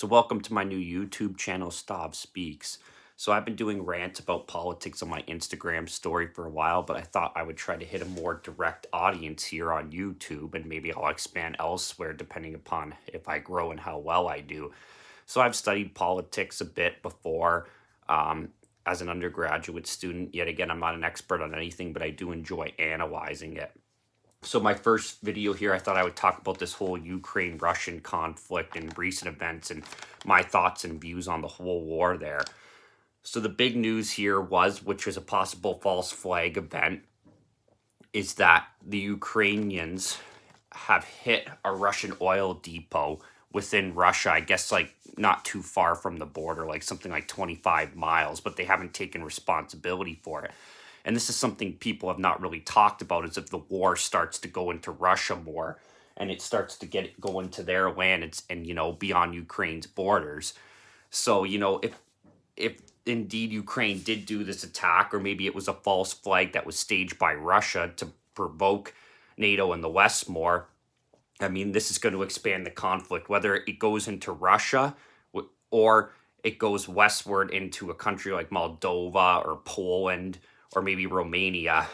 So welcome to my new YouTube channel, Stav Speaks. So I've been doing rants about politics on my Instagram story for a while, but I thought I would try to hit a more direct audience here on YouTube, and maybe I'll expand elsewhere depending upon if I grow and how well I do. So I've studied politics a bit before as an undergraduate student. Yet again, I'm not an expert on anything, but I do enjoy analyzing it. So my first video here, I thought I would talk about this whole Ukraine-Russian conflict and recent events and my thoughts and views on the whole war there. So the big news here was, which was a possible false flag event, is that the Ukrainians have hit a Russian oil depot within Russia, I guess like not too far from the border, like something like 25 miles, but they haven't taken responsibility for it. And this is something people have not really talked about, is if the war starts to go into Russia more and it starts to go into their land and beyond Ukraine's borders. So, if indeed Ukraine did do this attack, or maybe it was a false flag that was staged by Russia to provoke NATO and the West more, I mean, this is going to expand the conflict, whether it goes into Russia or it goes westward into a country like Moldova or Poland or maybe Romania.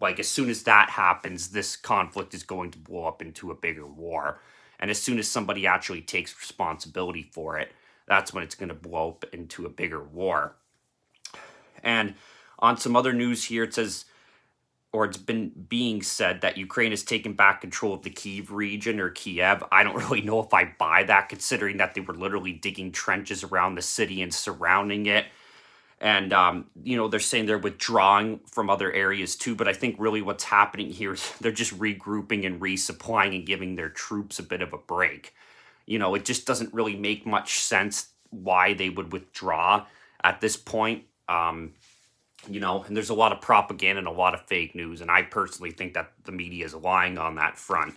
Like, as soon as that happens, this conflict is going to blow up into a bigger war. And as soon as somebody actually takes responsibility for it, that's when it's going to blow up into a bigger war. And on some other news here, it says, or it's been being said, that Ukraine has taken back control of the Kiev region, or Kiev. I don't really know if I buy that, considering that they were literally digging trenches around the city and surrounding it. And, they're saying they're withdrawing from other areas too. But I think really what's happening here is they're just regrouping and resupplying and giving their troops a bit of a break. It just doesn't really make much sense why they would withdraw at this point. And there's a lot of propaganda and a lot of fake news. And I personally think that the media is lying on that front.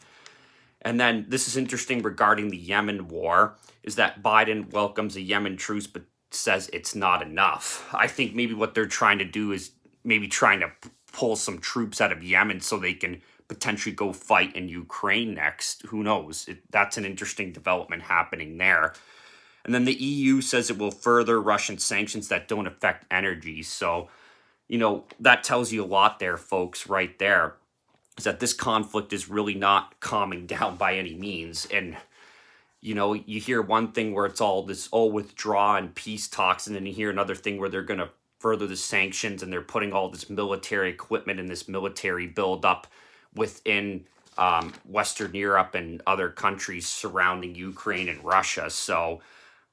And then this is interesting regarding the Yemen war, is that Biden welcomes a Yemen truce, but says it's not enough. I think maybe what they're trying to do is maybe trying to pull some troops out of Yemen so they can potentially go fight in Ukraine next. Who knows? That's an interesting development happening there. And then the EU says it will further Russian sanctions that don't affect energy. So, that tells you a lot there, folks, right there, is that this conflict is really not calming down by any means. And you hear one thing where it's all withdraw and peace talks, and then you hear another thing where they're going to further the sanctions and they're putting all this military equipment and this military buildup within Western Europe and other countries surrounding Ukraine and Russia. So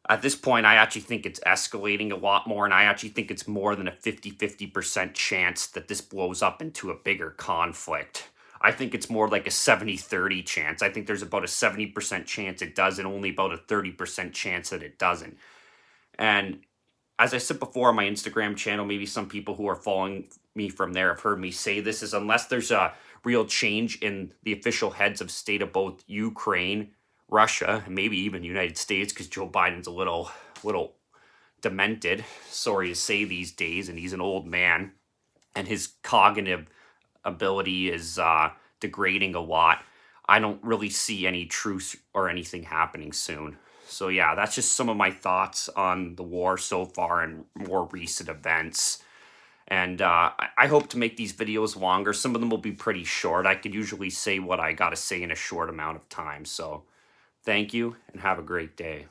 at this point, I actually think it's escalating a lot more, and I actually think it's more than a 50% chance that this blows up into a bigger conflict. I think it's more like a 70-30 chance. I think there's about a 70% chance it does and only about a 30% chance that it doesn't. And as I said before on my Instagram channel, maybe some people who are following me from there have heard me say this, is unless there's a real change in the official heads of state of both Ukraine, Russia, and maybe even the United States, because Joe Biden's a little demented, sorry to say, these days, and he's an old man, and his cognitive ability is degrading a lot. I don't really see any truce or anything happening soon. So yeah, that's just some of my thoughts on the war so far and more recent events. And I hope to make these videos longer. Some of them will be pretty short. I could usually say what I got to say in a short amount of time. So thank you and have a great day.